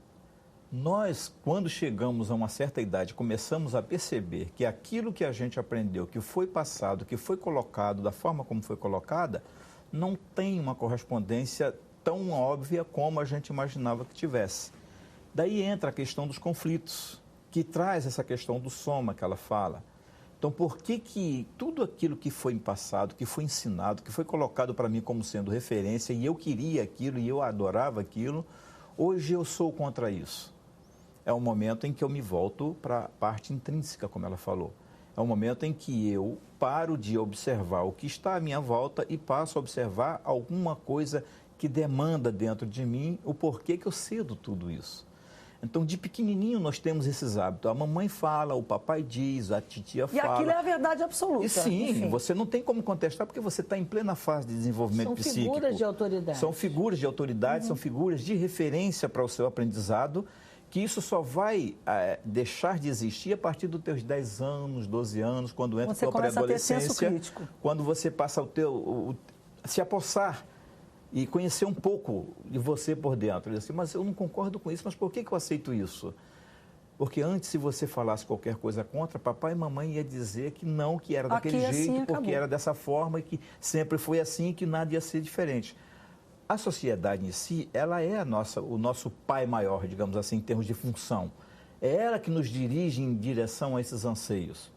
Nós, quando chegamos a uma certa idade, começamos a perceber que aquilo que a gente aprendeu, que foi passado, que foi colocado da forma como foi colocada, não tem uma correspondência tão óbvia como a gente imaginava que tivesse. Daí entra a questão dos conflitos, que traz essa questão do soma que ela fala. Então, por que tudo aquilo que foi passado, que foi ensinado, que foi colocado para mim como sendo referência, e eu queria aquilo, e eu adorava aquilo, hoje eu sou contra isso? É um momento em que eu me volto para a parte intrínseca, como ela falou. É um momento em que eu paro de observar o que está à minha volta e passo a observar alguma coisa que demanda dentro de mim o porquê que eu cedo tudo isso. Então, de pequenininho, nós temos esses hábitos. A mamãe fala, o papai diz, a titia fala. E aquilo é a verdade absoluta. E sim, enfim. Você não tem como contestar porque você está em plena fase de desenvolvimento psíquico. São figuras de autoridade. São figuras de autoridade, são figuras de referência para o seu aprendizado, que isso só vai deixar de existir a partir dos teus 10 anos, 12 anos, quando entra a tua pré-adolescência, quando você passa se apossar e conhecer um pouco de você por dentro. Diz assim, mas eu não concordo com isso, mas por que eu aceito isso? Porque antes, se você falasse qualquer coisa contra, papai e mamãe ia dizer que não, que era daquele jeito, assim, porque era dessa forma e que sempre foi assim e que nada ia ser diferente. A sociedade em si, ela é o nosso pai maior, digamos assim, em termos de função. É ela que nos dirige em direção a esses anseios.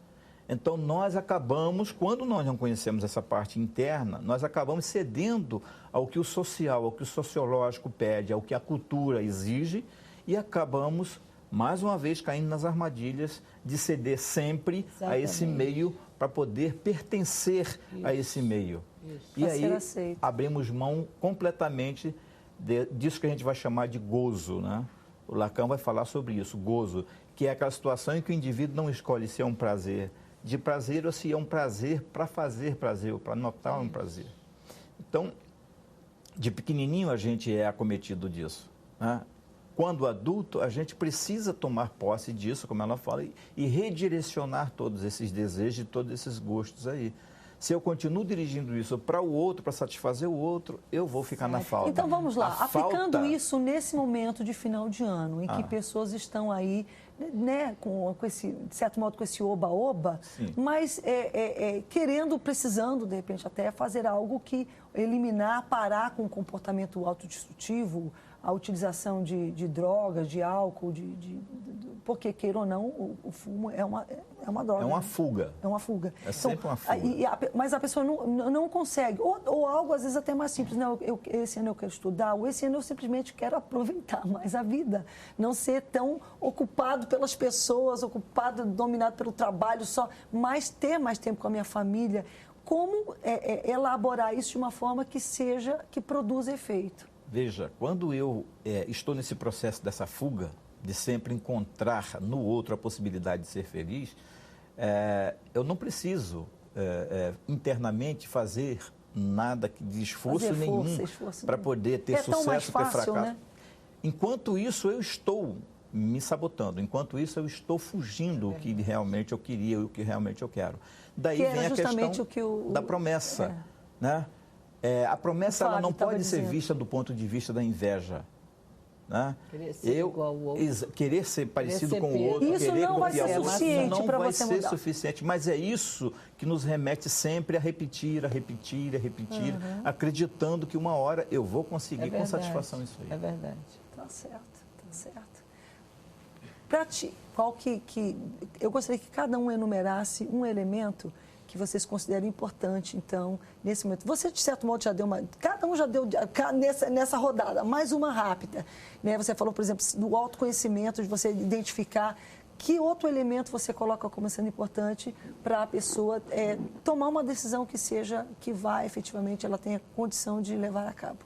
Então, nós acabamos, quando nós não conhecemos essa parte interna, nós acabamos cedendo ao que o social, ao que o sociológico pede, ao que a cultura exige e acabamos mais uma vez caindo nas armadilhas de ceder sempre a esse meio para poder pertencer a esse meio. E aí abrimos mão completamente disso que a gente vai chamar de gozo, né? O Lacan vai falar sobre isso, gozo, que é aquela situação em que o indivíduo não escolhe se é um prazer de prazer ou se é um prazer para fazer prazer ou para notar um prazer. Então, de pequenininho a gente é acometido disso, né? Quando adulto, a gente precisa tomar posse disso, como ela fala, e redirecionar todos esses desejos e todos esses gostos aí. Se eu continuo dirigindo isso para o outro, para satisfazer o outro, eu vou ficar na falta. Então vamos lá, aplicando isso nesse momento de final de ano, em que pessoas estão aí, né, com esse, de certo modo, com esse oba-oba, mas querendo, precisando, de repente, até fazer algo que eliminar, parar com o comportamento autodestrutivo, a utilização de drogas, de álcool, porque, queira ou não, o fumo é uma droga. É uma fuga. É uma fuga. É sempre uma fuga. Mas a pessoa não consegue. Ou algo, às vezes, até mais simples. Né? Esse ano eu quero estudar, ou esse ano eu simplesmente quero aproveitar mais a vida. Não ser tão ocupado pelas pessoas, ocupado, dominado pelo trabalho só, mas ter mais tempo com a minha família. Como elaborar isso de uma forma que produza efeito? Veja, quando eu estou nesse processo dessa fuga, de sempre encontrar no outro a possibilidade de ser feliz, eu não preciso internamente fazer nada de esforço nenhum para poder ter sucesso, ter fracasso. Né? Enquanto isso, eu estou me sabotando. Enquanto isso, eu estou fugindo do que realmente eu queria, o que realmente eu quero. Daí vem a questão da promessa, né? A promessa ela não pode ser vista do ponto de vista da inveja. Né? Querer ser igual ao outro. Querer ser parecido com o outro. Isso querer não vai ser suficiente para você mudar. Não vai ser suficiente, mas é isso que nos remete sempre a repetir, acreditando que uma hora eu vou conseguir com satisfação isso aí. É verdade. Tá certo. Para ti, eu gostaria que cada um enumerasse um elemento que vocês consideram importante, então, nesse momento. Você, de certo modo, já deu cada um já deu, nessa rodada, mais uma rápida. Né? Você falou, por exemplo, do autoconhecimento, de você identificar que outro elemento você coloca como sendo importante para a pessoa tomar uma decisão que vai, efetivamente, ela tenha condição de levar a cabo.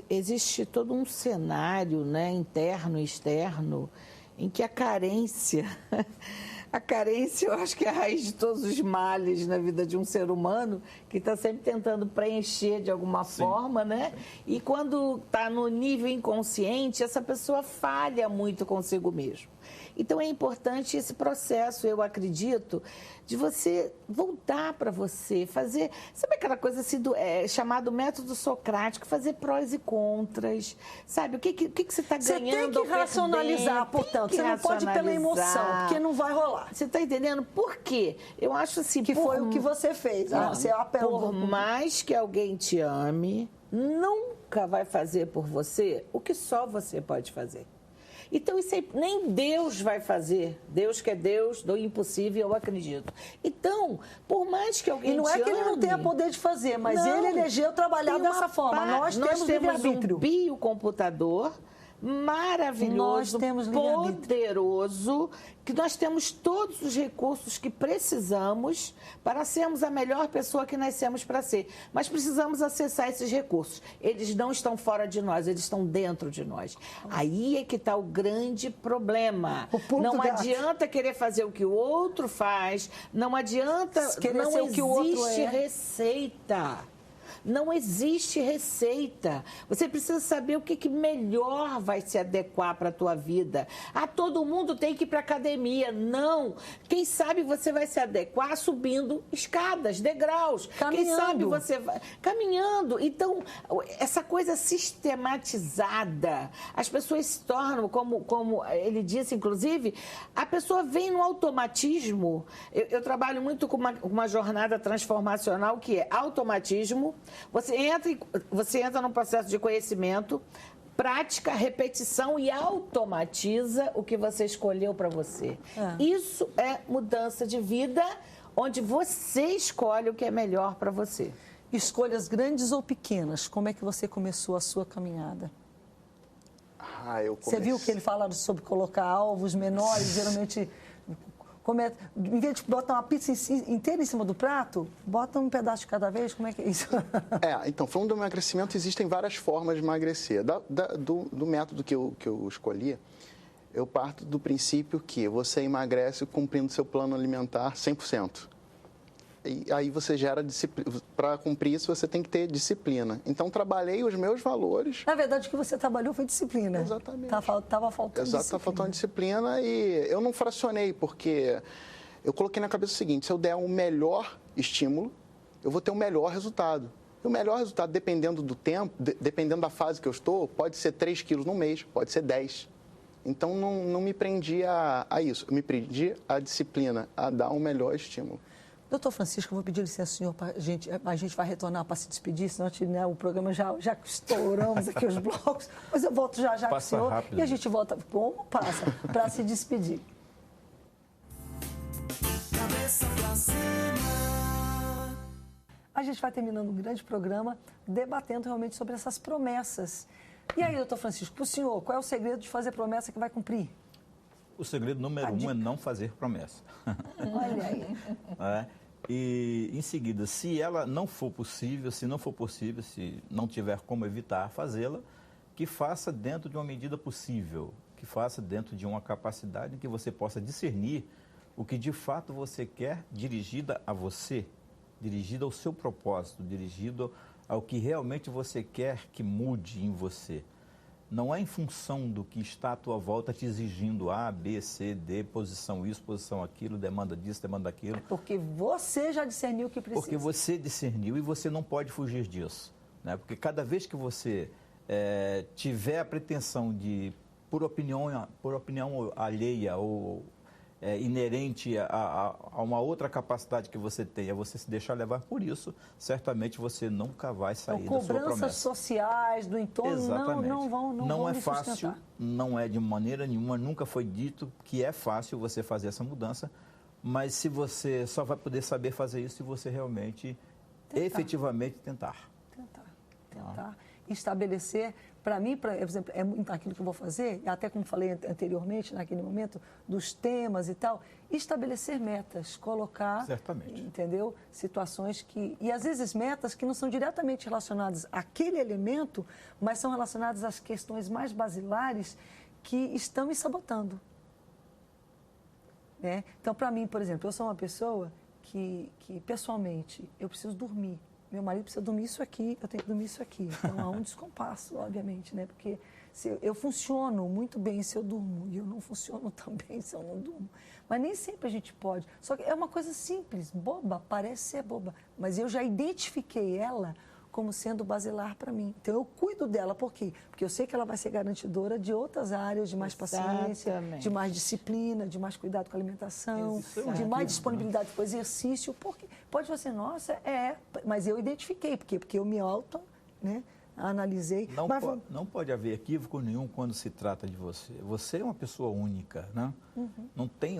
Existe todo um cenário, né, interno e externo, em que a carência... A carência, eu acho que é a raiz de todos os males na vida de um ser humano, que está sempre tentando preencher de alguma forma, né? E quando está no nível inconsciente, essa pessoa falha muito consigo mesmo. Então, é importante esse processo, eu acredito, de você voltar para você, fazer... Sabe aquela coisa assim, chamado método socrático, fazer prós e contras, sabe? O que você está ganhando? Você tem que racionalizar, portanto. Você não pode ir pela emoção, porque não vai rolar. Você está entendendo? Por quê? Eu acho assim... Que foi o que você fez. Você apelou. Por mais que alguém te ame, nunca vai fazer por você o que só você pode fazer. Então, isso aí, nem Deus vai fazer. Deus que é Deus, do impossível, eu acredito. Então, por mais que alguém te ame... E não é que ele não tenha poder de fazer, mas ele elegeu trabalhar dessa forma. Nós temos um biocomputador maravilhoso, poderoso, que nós temos todos os recursos que precisamos para sermos a melhor pessoa que nascemos para ser. Mas precisamos acessar esses recursos. Eles não estão fora de nós, eles estão dentro de nós. Aí é que está o grande problema. Não adianta querer fazer o que o outro faz, não adianta, não existe receita. Não existe receita. Você precisa saber o que melhor vai se adequar para a tua vida. Todo mundo tem que ir para a academia. Não. Quem sabe você vai se adequar subindo escadas, degraus. Caminhando. Quem sabe você vai... Caminhando. Então, essa coisa sistematizada, as pessoas se tornam, como ele disse, inclusive, a pessoa vem no automatismo. Eu trabalho muito com uma jornada transformacional que é automatismo. Você entra num processo de conhecimento, prática, repetição e automatiza o que você escolheu para você. Isso é mudança de vida, onde você escolhe o que é melhor para você. Escolhas grandes ou pequenas, como é que você começou a sua caminhada? Você viu que ele fala sobre colocar alvos menores, geralmente... Em vez de botar uma pizza inteira em cima do prato, bota um pedaço de cada vez, como é que é isso? Então, falando do emagrecimento, existem várias formas de emagrecer. Do método que eu escolhi, eu parto do princípio que você emagrece cumprindo seu plano alimentar 100%. E aí você gera disciplina. Para cumprir isso, você tem que ter disciplina. Então, trabalhei os meus valores. Na verdade, o que você trabalhou foi disciplina. Exatamente. Estava faltando disciplina. Estava faltando disciplina e eu não fracionei, porque eu coloquei na cabeça o seguinte: se eu der o melhor estímulo, eu vou ter o melhor resultado. E o melhor resultado, dependendo do tempo, dependendo da fase que eu estou, pode ser 3 quilos no mês, pode ser 10. Então, não me prendi a isso. Eu me prendi à disciplina, a dar o melhor estímulo. Doutor Francisco, eu vou pedir licença ao senhor, a gente vai retornar para se despedir, senão o programa já estouramos aqui os blocos, mas eu volto já com o senhor rápido, e a gente volta, como passa, para se despedir. Cabeça pra cima. A gente vai terminando um grande programa debatendo realmente sobre essas promessas. E aí, doutor Francisco, para o senhor, qual é o segredo de fazer promessa que vai cumprir? O segredo número 1 é não fazer promessa. Olha aí. E, em seguida, se ela não for possível, se não tiver como evitar fazê-la, que faça dentro de uma medida possível, que faça dentro de uma capacidade em que você possa discernir o que de fato você quer dirigida a você, dirigida ao seu propósito, dirigido ao que realmente você quer que mude em você. Não é em função do que está à tua volta te exigindo A, B, C, D, posição isso, posição aquilo, demanda disso, demanda daquilo. Porque você já discerniu o que precisa. Porque você discerniu e você não pode fugir disso. Né? Porque cada vez que você tiver a pretensão de, por opinião alheia ou inerente a uma outra capacidade que você tenha, você se deixar levar por isso, certamente você nunca vai sair da sua promessa. Cobranças sociais do entorno não vão é fácil, não é de maneira nenhuma, nunca foi dito que é fácil você fazer essa mudança, mas se você só vai poder saber fazer isso se você realmente, efetivamente tentar. Estabelecer, para mim, por exemplo, é muito aquilo que eu vou fazer, até como falei anteriormente, naquele momento, dos temas e tal, estabelecer metas, colocar, entendeu? Situações que... E às vezes metas que não são diretamente relacionadas àquele elemento, mas são relacionadas às questões mais basilares que estão me sabotando. Né? Então, para mim, por exemplo, eu sou uma pessoa que pessoalmente, eu preciso dormir. Meu marido precisa dormir isso aqui, eu tenho que dormir isso aqui. Então, há um descompasso, obviamente, né? Porque eu funciono muito bem se eu durmo e eu não funciono tão bem se eu não durmo. Mas nem sempre a gente pode. Só que é uma coisa simples, boba, parece ser boba. Mas eu já identifiquei ela como sendo basilar para mim. Então, eu cuido dela. Por quê? Porque eu sei que ela vai ser garantidora de outras áreas, de mais paciência, de mais disciplina, de mais cuidado com a alimentação, de mais disponibilidade para o exercício. Porque pode ser, nossa, mas eu identifiquei. Por quê? Porque eu me analisei. Não pode haver equívoco nenhum quando se trata de você. Você é uma pessoa única, né?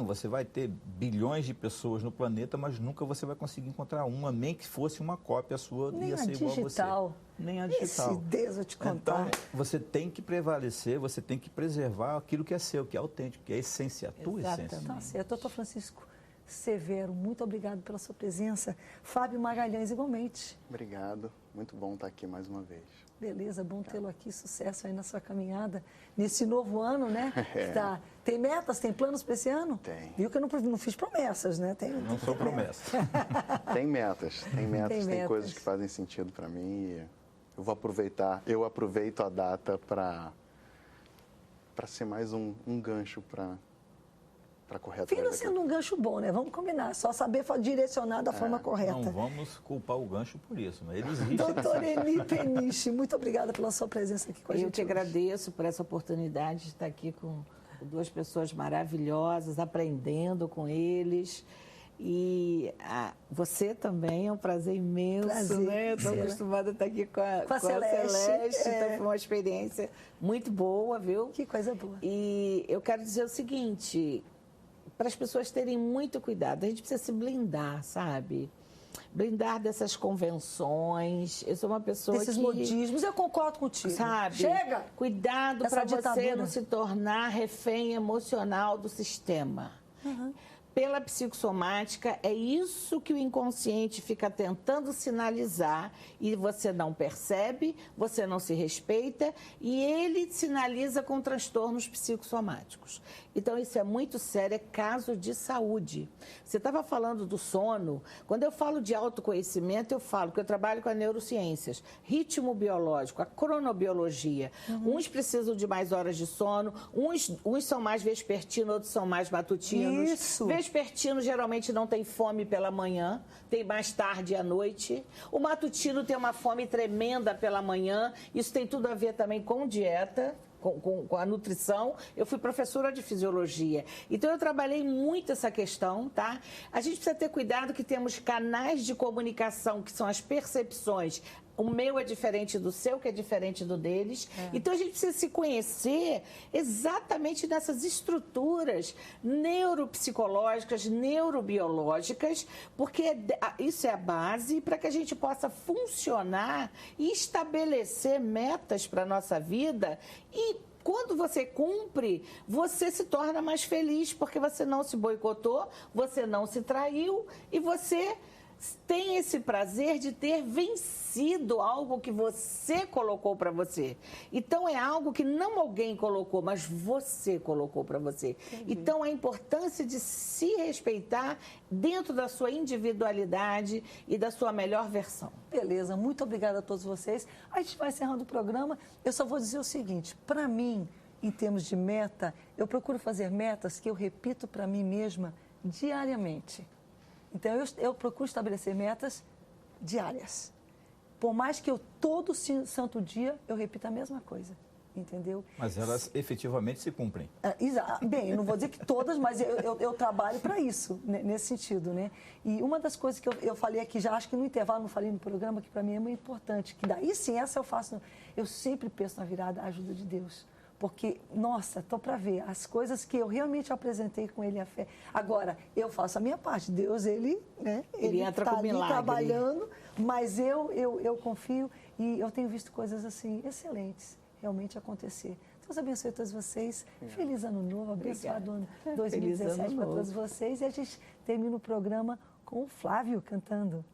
Você vai ter bilhões de pessoas no planeta, mas nunca você vai conseguir encontrar uma, nem que fosse uma cópia sua, ia ser igual a você. Nem a digital. Deus, eu te contar. Então, você tem que prevalecer, você tem que preservar aquilo que é seu, que é autêntico, que é a essência, a tua essência. Tá certo. Doutor Francisco Severo, muito obrigado pela sua presença. Fábio Magalhães, igualmente. Obrigado. Muito bom estar aqui mais uma vez. Beleza, bom tê-lo aqui. Sucesso aí na sua caminhada. Nesse novo ano, né? Tem metas, tem planos para esse ano? Tem. Viu que eu não fiz promessas, né? Não sou promessa. Tem metas, tem coisas que fazem sentido para mim. E eu vou aproveitar, aproveito a data para ser mais um gancho para correr atrás. Fina sendo um gancho bom, né? Vamos combinar, só saber direcionar da forma correta. Não vamos culpar o gancho por isso, mas ele existe. Doutora Eni Peniche, muito obrigada pela sua presença aqui com a gente. Eu te agradeço por essa oportunidade de estar aqui com duas pessoas maravilhosas, aprendendo com eles. E você também, é um prazer imenso, né? Estou acostumada a estar aqui com a Celeste. Então foi uma experiência muito boa, viu? Que coisa boa. E eu quero dizer o seguinte, para as pessoas terem muito cuidado, a gente precisa se blindar, sabe? blindar dessas convenções. Eu sou uma pessoa Desses que... modismos, eu concordo contigo. Sabe? Chega! Cuidado Essa para você ditadura. não se tornar refém emocional do sistema. Pela psicossomática, é isso que o inconsciente fica tentando sinalizar e você não percebe, você não se respeita e ele sinaliza com transtornos psicossomáticos. Então, isso é muito sério, é caso de saúde. Você estava falando do sono. Quando eu falo de autoconhecimento, eu falo que eu trabalho com as neurociências, ritmo biológico, a cronobiologia. Uns precisam de mais horas de sono, uns são mais vespertinos, outros são mais matutinos. Isso! Vespertino geralmente não tem fome pela manhã, tem mais tarde à noite. O matutino tem uma fome tremenda pela manhã. Isso tem tudo a ver também com dieta, com a nutrição. Eu fui professora de fisiologia. Então, eu trabalhei muito essa questão, tá? A gente precisa ter cuidado que temos canais de comunicação, que são as percepções. O meu é diferente do seu, que é diferente do deles. Então, a gente precisa se conhecer exatamente nessas estruturas neuropsicológicas, neurobiológicas, porque isso é a base para que a gente possa funcionar e estabelecer metas para a nossa vida e quando você cumpre, você se torna mais feliz, porque você não se boicotou, você não se traiu e você tem esse prazer de ter vencido algo que você colocou para você. Então, é algo que não alguém colocou, mas você colocou para você. Entendi. Então, a importância de se respeitar dentro da sua individualidade e da sua melhor versão. Beleza, muito obrigada a todos vocês. A gente vai encerrando o programa. Eu só vou dizer o seguinte, para mim, em termos de meta, eu procuro fazer metas que eu repito para mim mesma diariamente. Então, eu procuro estabelecer metas diárias. Por mais que eu, todo santo dia, eu repita a mesma coisa, entendeu? Mas elas efetivamente se cumprem. Bem, eu não vou dizer que todas, mas eu trabalho para isso, nesse sentido, né? E uma das coisas que eu falei aqui, já acho que no intervalo, não falei no programa, que para mim é muito importante, que daí sim, essa eu faço, eu sempre penso na virada, a ajuda de Deus. Porque, nossa, estou para ver, as coisas que eu realmente apresentei com ele a fé. Agora, eu faço a minha parte, Deus, ele entra com milagre, trabalhando, mas eu confio e eu tenho visto coisas assim excelentes realmente acontecer. Deus abençoe todos vocês. Feliz ano novo, abençoado ano 2017 para todos vocês. E a gente termina o programa com o Flávio cantando.